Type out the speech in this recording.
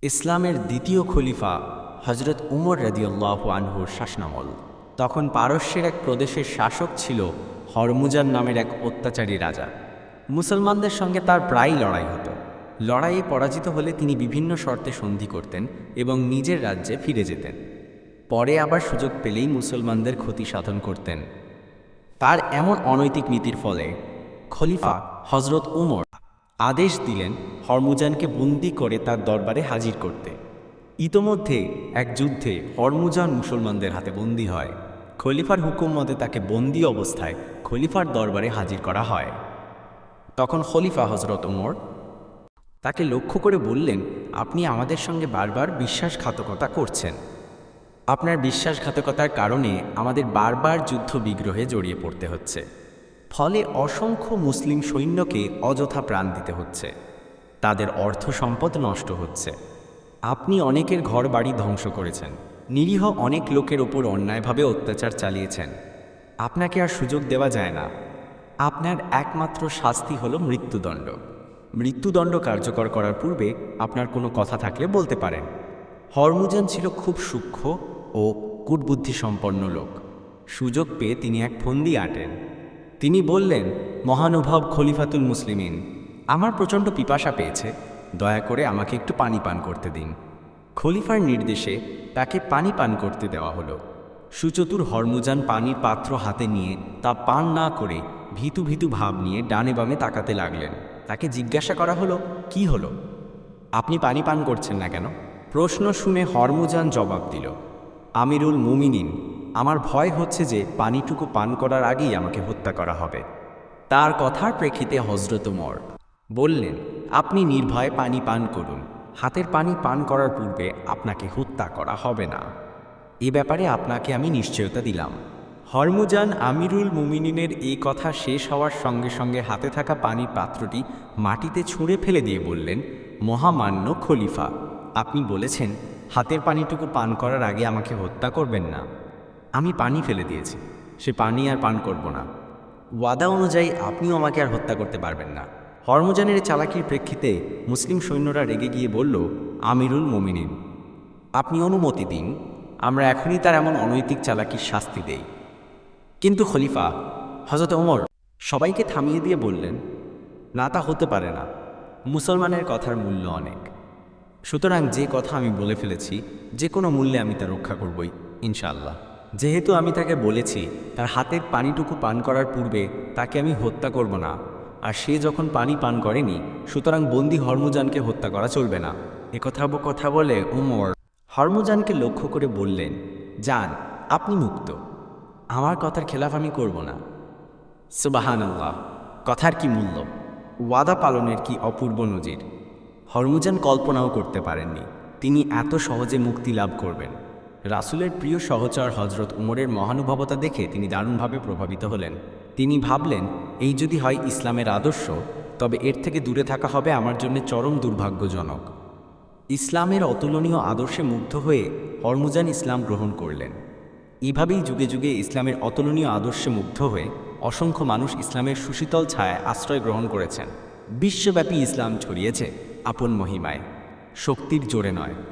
ইসলামের দ্বিতীয় খলিফা হজরত উমর রাদিয়াল্লাহু আনহুর শাসনামল। তখন পারস্যের এক প্রদেশের শাসক ছিল হরমুজান নামের এক অত্যাচারী রাজা। মুসলমানদের সঙ্গে তার প্রায়ই লড়াই হতো। লড়াইয়ে পরাজিত হলে তিনি বিভিন্ন শর্তে সন্ধি করতেন এবং নিজের রাজ্যে ফিরে যেতেন। পরে আবার সুযোগ পেলেই মুসলমানদের ক্ষতি সাধন করতেন। তার এমন অনৈতিক নীতির ফলে খলিফা হজরত উমর আদেশ দিলেন হরমুজানকে বন্দি করে তার দরবারে হাজির করতে। ইতোমধ্যে এক যুদ্ধে হরমুজান মুসলমানদের হাতে বন্দী হয়। খলিফার হুকুম মতে তাকে বন্দী অবস্থায় খলিফার দরবারে হাজির করা হয়। তখন খলিফা হজরত উমর তাকে লক্ষ্য করে বললেন, আপনি আমাদের সঙ্গে বারবার বিশ্বাসঘাতকতা করছেন। আপনার বিশ্বাসঘাতকতার কারণে আমাদের বারবার যুদ্ধ বিগ্রহে জড়িয়ে পড়তে হচ্ছে। ফলে অসংখ্য মুসলিম সৈন্যকে অযথা প্রাণ দিতে হচ্ছে। তাদের অর্থ সম্পদ নষ্ট হচ্ছে। আপনি অনেকের ঘর বাড়ি ধ্বংস করেছেন, নিরীহ অনেক লোকের ওপর অন্যায়ভাবে অত্যাচার চালিয়েছেন। আপনাকে আর সুযোগ দেওয়া যায় না। আপনার একমাত্র শাস্তি হলো মৃত্যুদণ্ড। মৃত্যুদণ্ড কার্যকর করার পূর্বে আপনার কোনো কথা থাকলে বলতে পারেন। হরমুজান ছিল খুব সূক্ষ্ম ও কূটবুদ্ধিসম্পন্ন লোক। সুযোগ পেয়ে তিনি এক ফন্দি আঁটেন। তিনি বললেন, মহানুভব খলিফাতুল মুসলিমিন, আমার প্রচণ্ড পিপাসা পেয়েছে, দয়া করে আমাকে একটু পানি পান করতে দিন। খলিফার নির্দেশে তাকে পানি পান করতে দেওয়া হলো। সুচতুর হরমুজান পানির পাত্র হাতে নিয়ে তা পান না করে ভীতু ভীতু ভাব নিয়ে ডানে বামে তাকাতে লাগলেন। তাকে জিজ্ঞাসা করা হলো, কি হলো, আপনি পানি পান করছেন না কেন? প্রশ্ন শুনে হরমুজান জবাব দিল, আমিরুল মুমিনিন, আমার ভয় হচ্ছে যে পানিটুকু পান করার আগেই আমাকে হত্যা করা হবে। তার কথার প্রেক্ষিতে হজরত উমর বললেন, আপনি নির্ভয়ে পানি পান করুন। হাতের পানি পান করার পূর্বে আপনাকে হত্যা করা হবে না। এ ব্যাপারে আপনাকে আমি নিশ্চয়তা দিলাম। হরমুজান আমিরুল মুমিনিনের এই কথা শেষ হওয়ার সঙ্গে সঙ্গে হাতে থাকা পানির পাত্রটি মাটিতে ছুঁড়ে ফেলে দিয়ে বললেন, মহামান্য খলিফা, আপনি বলেছেন হাতের পানিটুকু পান করার আগে আমাকে হত্যা করবেন না। আমি পানি ফেলে দিয়েছি, সে পানি আর পান করব না। ওয়াদা অনুযায়ী আপনিও আমাকে আর হত্যা করতে পারবেন না। হরমুজানের চালাকির প্রেক্ষিতে মুসলিম সৈন্যরা রেগে গিয়ে বলল, আমিরুল মুমিনিন, আপনি অনুমতি দিন, আমরা এখনই তার এমন অনৈতিক চালাকির শাস্তি দেই। কিন্তু খলিফা হযরত ওমর সবাইকে থামিয়ে দিয়ে বললেন, না, তা হতে পারে না। মুসলমানের কথার মূল্য অনেক। সুতরাং যে কথা আমি বলে ফেলেছি, যে কোনো মূল্যে আমি তা রক্ষা করবই ইনশাআল্লাহ। যেহেতু আমি তাকে বলেছি তার হাতের পানিটুকু পান করার পূর্বে তাকে আমি হত্যা করব না, আর সে যখন পানি পান করেনি, সুতরাং বন্দী হরমুজানকে হত্যা করা চলবে না। কথা বলে উমর হরমুজানকে লক্ষ্য করে বললেন, যান, আপনি মুক্ত। আমার কথার খেলাফ আমি করব না। সুবহানাল্লাহ, কথার কি মূল্য, ওয়াদা পালনের কি অপূর্ব নজির। হরমুজান কল্পনাও করতে পারেননি তিনি এত সহজে মুক্তি লাভ করবেন। রাসূলের প্রিয় সহচর হজরত উমরের মহানুভবতা দেখে তিনি দারুণভাবে প্রভাবিত হলেন। তিনি ভাবলেন, এই যদি হয় ইসলামের আদর্শ, তবে এর থেকে দূরে থাকা হবে আমার জন্য চরম দুর্ভাগ্যজনক। ইসলামের অতুলনীয় আদর্শে মুগ্ধ হয়ে হরমুজান ইসলাম গ্রহণ করলেন। এভাবেই যুগে যুগে ইসলামের অতুলনীয় আদর্শে মুগ্ধ হয়ে অসংখ্য মানুষ ইসলামের সুশীতল ছায়ায় আশ্রয় গ্রহণ করেছেন। বিশ্বব্যাপী ইসলাম ছড়িয়েছে আপন মহিমায়, শক্তির জোরে নয়।